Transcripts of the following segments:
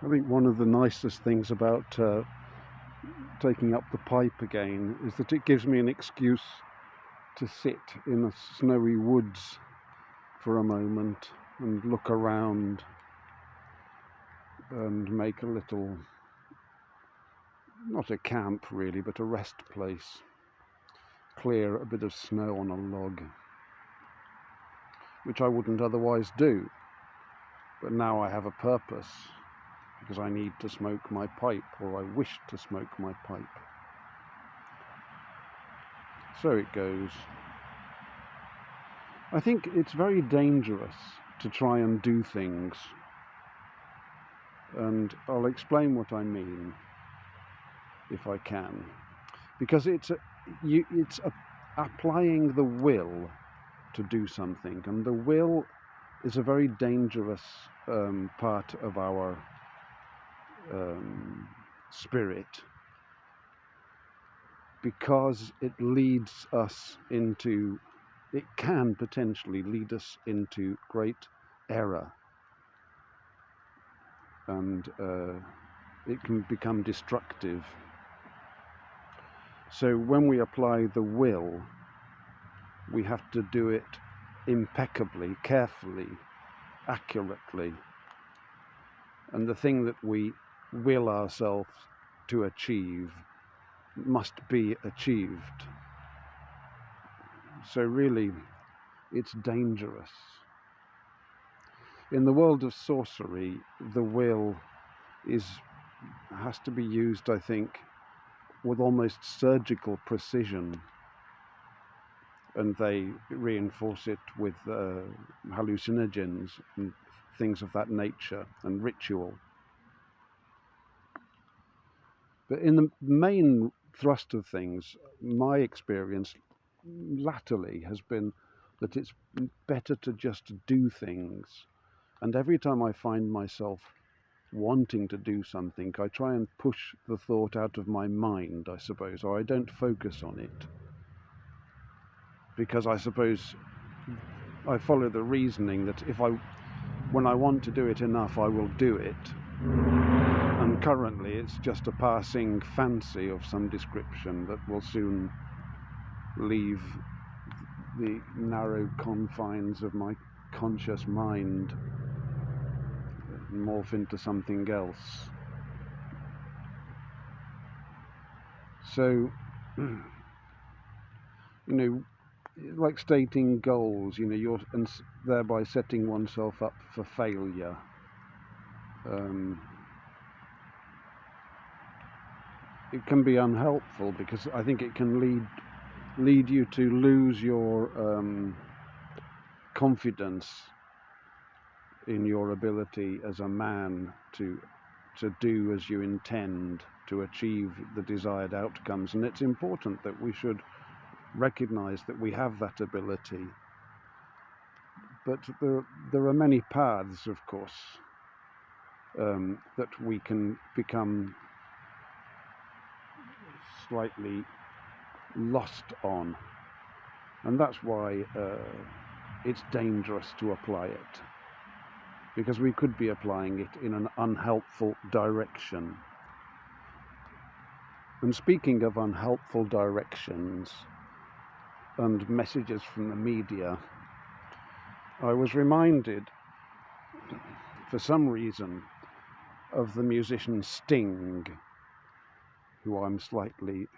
I think one of the nicest things about taking up the pipe again is that it gives me an excuse to sit in the snowy woods for a moment and look around and make a little, not a camp really, but a rest place. Clear a bit of snow on a log, which I wouldn't otherwise do. But now I have a purpose, because I need to smoke my pipe, or I wish to smoke my pipe. So it goes. I think it's very dangerous to try and do things, and I'll explain what I mean if I can, because it's applying the will to do something, and the will is a very dangerous part of our spirit, because it can potentially lead us into great error, and it can become destructive. So when we apply the will, we have to do it impeccably, carefully, accurately, and the thing that we will ourselves to achieve must be achieved. So really, it's dangerous. In the world of sorcery, the will has to be used, I think, with almost surgical precision, and they reinforce it with hallucinogens and things of that nature, and ritual. But in the main thrust of things, my experience latterly has been that it's better to just do things. And every time I find myself wanting to do something, I try and push the thought out of my mind, I suppose, or I don't focus on it. Because I suppose I follow the reasoning that when I want to do it enough, I will do it. And currently it's just a passing fancy of some description that will soon leave the narrow confines of my conscious mind and morph into something else. So, like stating goals, you're and thereby setting oneself up for failure. It can be unhelpful, because I think it can lead you to lose your confidence in your ability as a man to do as you intend, to achieve the desired outcomes. And it's important that we should recognize that we have that ability. But there are many paths, of course, that we can become slightly lost on. And that's why it's dangerous to apply it, because we could be applying it in an unhelpful direction. And speaking of unhelpful directions and messages from the media, I was reminded, for some reason, of the musician Sting, who I'm slightly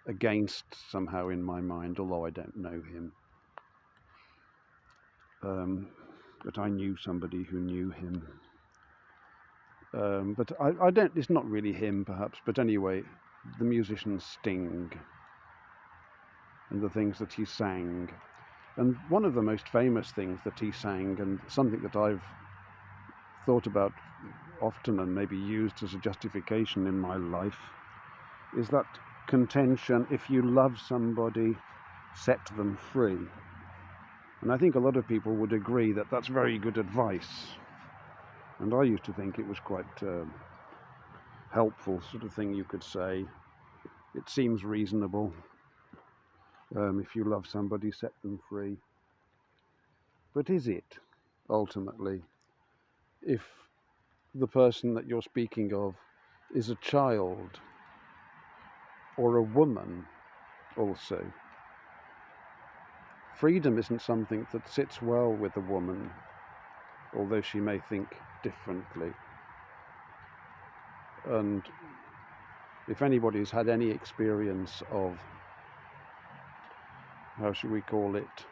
against somehow in my mind, although I don't know him. But I knew somebody who knew him. But I don't, it's not really him perhaps, but anyway, the musician Sting and the things that he sang. And one of the most famous things that he sang, and something that I've thought about often and maybe used as a justification in my life, is that contention, if you love somebody, set them free. And I think a lot of people would agree that that's very good advice. And I used to think it was quite helpful sort of thing you could say. It seems reasonable. If you love somebody, set them free. But is it, ultimately? If the person that you're speaking of is a child or a woman also. Freedom isn't something that sits well with a woman, although she may think differently. And if anybody's had any experience of, how should we call it,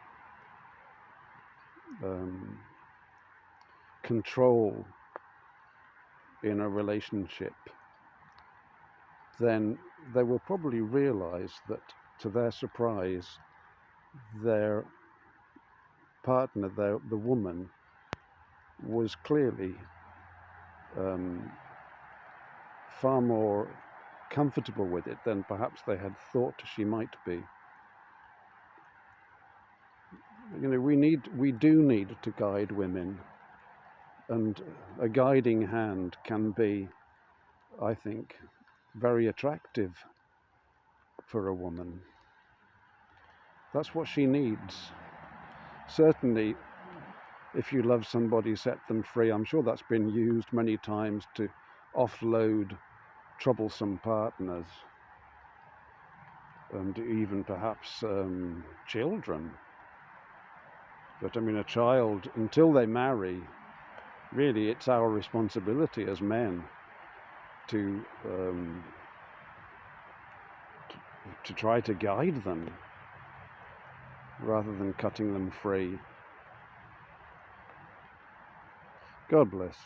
control in a relationship, then they will probably realize that, to their surprise, their partner, the woman, was clearly far more comfortable with it than perhaps they had thought she might be. You know, we do need to guide women, and a guiding hand can be, I think, very attractive for a woman. That's what she needs. Certainly, if you love somebody, set them free. I'm sure that's been used many times to offload troublesome partners, and even perhaps children. But I mean, a child, until they marry, really it's our responsibility as men to try to guide them rather than cutting them free. God bless.